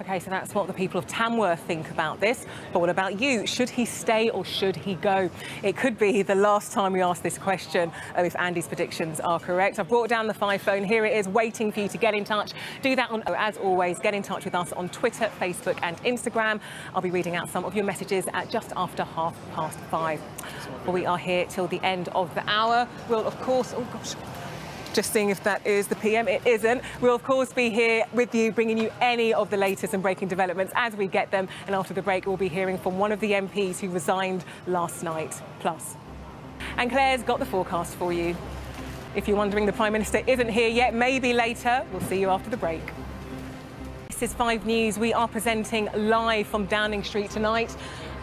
OK, so that's what the people of Tamworth think about this. But what about you? Should he stay or should he go? It could be the last time we ask this question if Andy's predictions are correct. I've brought down the 5 phone. Here it is, waiting for you to get in touch. Do that, as always, get in touch with us on Twitter, Facebook and Instagram. I'll be reading out some of your messages at just after 5:30. Well, we are here till the end of the hour. We'll, of course... Oh, gosh. Just seeing if that is the PM. It isn't. We'll, of course, be here with you, bringing you any of the latest and breaking developments as we get them. And after the break, we'll be hearing from one of the MPs who resigned last night. Plus. And Claire's got the forecast for you. If you're wondering, the Prime Minister isn't here yet. Maybe later. We'll see you after the break. This is 5 News. We are presenting live from Downing Street tonight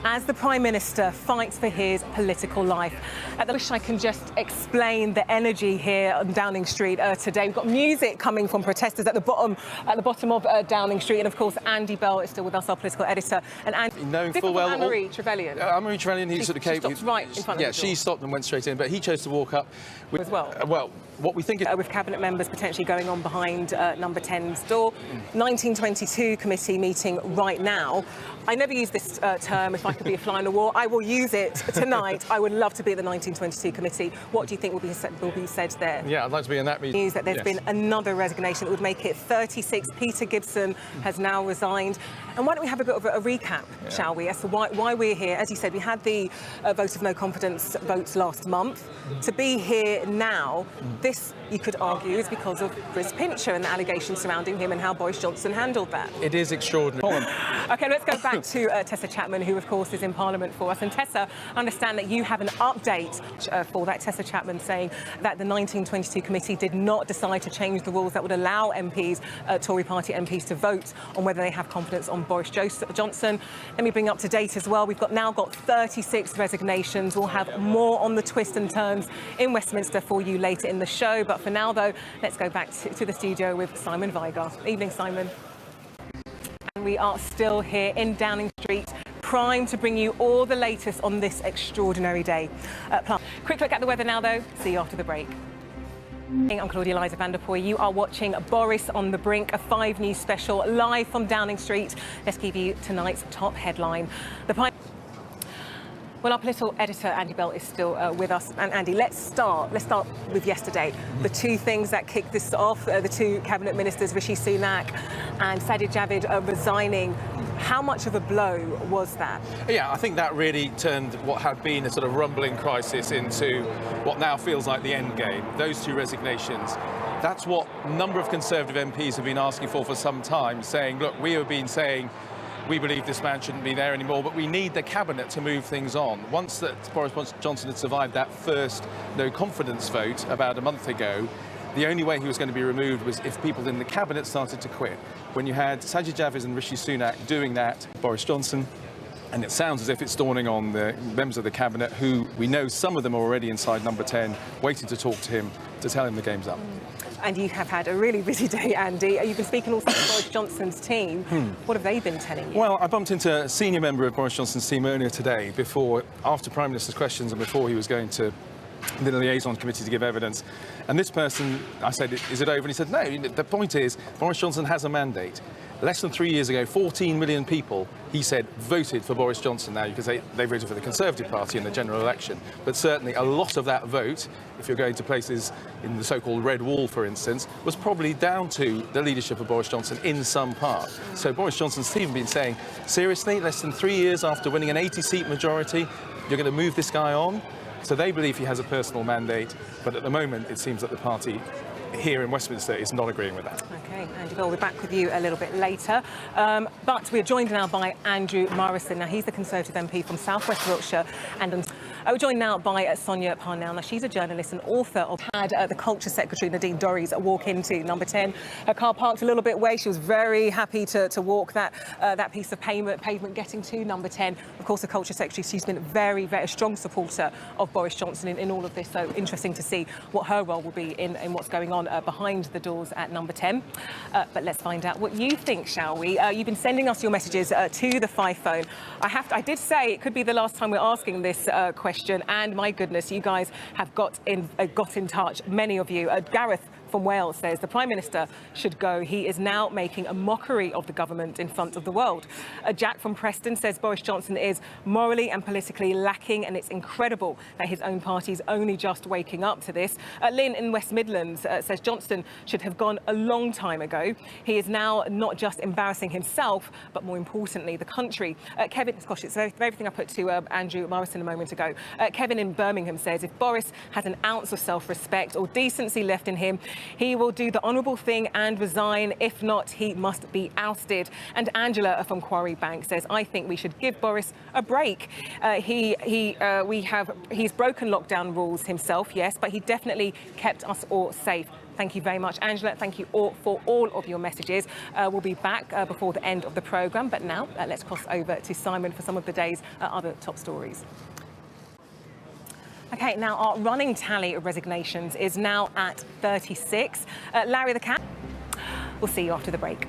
as the Prime Minister fights for his political life. I wish I can just explain the energy here on Downing Street today. We've got music coming from protesters at the bottom of Downing Street, and of course Andy Bell is still with us, our political editor. And Andy, known full well, Anne-Marie Trevelyan. Anne-Marie Trevelyan, who sort of came. She stopped right in front of the door. She stopped and went straight in, but he chose to walk up with, as well. Well, what we think with cabinet members potentially going on behind number 10's door. 1922 committee meeting right now. I never use this term, if I could be a fly on the wall. I will use it tonight. I would love to be at the 1922 committee. What do you think will be said there? Yeah, I'd like to be in that meeting. News that there's been another resignation that would make it 36. Peter Gibson has now resigned. And why don't we have a bit of a recap, shall we, as to why we're here? As you said, we had the vote of no confidence votes last month. To be here now, this, you could argue, is because of Chris Pincher and the allegations surrounding him and how Boris Johnson handled that. It is extraordinary. OK, let's go back to Tessa Chapman, who, of course, is in Parliament for us. And Tessa, I understand that you have an update for that. Tessa Chapman saying that the 1922 committee did not decide to change the rules that would allow MPs, Tory party MPs, to vote on whether they have confidence on Boris Johnson. Let me bring up to date as well. We've now got 36 resignations. We'll have more on the twists and turns in Westminster for you later in the show. But for now, though, let's go back to the studio with Simon Vigar. Evening, Simon. And we are still here in Downing Street, primed to bring you all the latest on this extraordinary day. Quick look at the weather now, though. See you after the break. I'm Claudia Liza Vanderpuije. You are watching Boris on the Brink, a 5 News special live from Downing Street. Let's give you tonight's top headline. Well, our political editor, Andy Bell, is still with us. And Andy, let's start with yesterday. The 2 things that kicked this off, the 2 cabinet ministers, Rishi Sunak and Sajid Javid, resigning. How much of a blow was that? Yeah, I think that really turned what had been a sort of rumbling crisis into what now feels like the end game. Those 2 resignations. That's what a number of Conservative MPs have been asking for some time, saying, look, we have been saying we believe this man shouldn't be there anymore, but we need the cabinet to move things on. Once that Boris Johnson had survived that first no-confidence vote about a month ago, the only way he was going to be removed was if people in the cabinet started to quit. When you had Sajid Javid and Rishi Sunak doing that, Boris Johnson, and it sounds as if it's dawning on the members of the cabinet, who we know some of them are already inside number 10, waiting to talk to him, to tell him the game's up. And you have had a really busy day, Andy. You've been speaking also to Boris Johnson's team. What have they been telling you? Well, I bumped into a senior member of Boris Johnson's team earlier today, after Prime Minister's questions and before he was going to the liaison committee to give evidence. And this person, I said, is it over? And he said, no, the point is, Boris Johnson has a mandate. Less than 3 years ago, 14 million people, he said, voted for Boris Johnson. Now, you could say they voted for the Conservative Party in the general election. But certainly a lot of that vote, if you're going to places in the so-called Red Wall, for instance, was probably down to the leadership of Boris Johnson in some part. So Boris Johnson's team have been saying, seriously, less than 3 years after winning an 80-seat majority, you're going to move this guy on? So they believe he has a personal mandate, but at the moment it seems that the party here in Westminster is not agreeing with that. OK, Andy Bell, we'll be back with you a little bit later. But we're joined now by Andrew Morrison. Now, he's the Conservative MP from South West Wiltshire. And we're joined now by Sonia Parnell. Now, she's a journalist and author of the Culture Secretary, Nadine Dorries, walk into number 10. Her car parked a little bit away. She was very happy to walk that piece of pavement getting to number 10. Of course, the Culture Secretary, she's been very strong supporter of Boris Johnson in all of this. So interesting to see what her role will be in what's going on behind the doors at number 10. But let's find out what you think, shall we? You've been sending us your messages to the 5 phone. I did say it could be the last time we're asking this question, and my goodness, you guys have got in touch, many of you. Gareth from Wales says the Prime Minister should go. He is now making a mockery of the government in front of the world. Jack from Preston says Boris Johnson is morally and politically lacking, and it's incredible that his own party is only just waking up to this. Lynn in West Midlands says Johnson should have gone a long time ago. He is now not just embarrassing himself, but more importantly, the country. Kevin, gosh, it's everything I put to Andrew Morrison a moment ago. Kevin in Birmingham says if Boris has an ounce of self-respect or decency left in him, he will do the honourable thing and resign. If not, he must be ousted. And Angela from Quarry Bank says, I think we should give Boris a break. He's broken lockdown rules himself, yes, but he definitely kept us all safe. Thank you very much, Angela. Thank you all for all of your messages. We'll be back before the end of the programme. But now let's cross over to Simon for some of the day's other top stories. OK, now our running tally of resignations is now at 36. Larry the Cat, we'll see you after the break.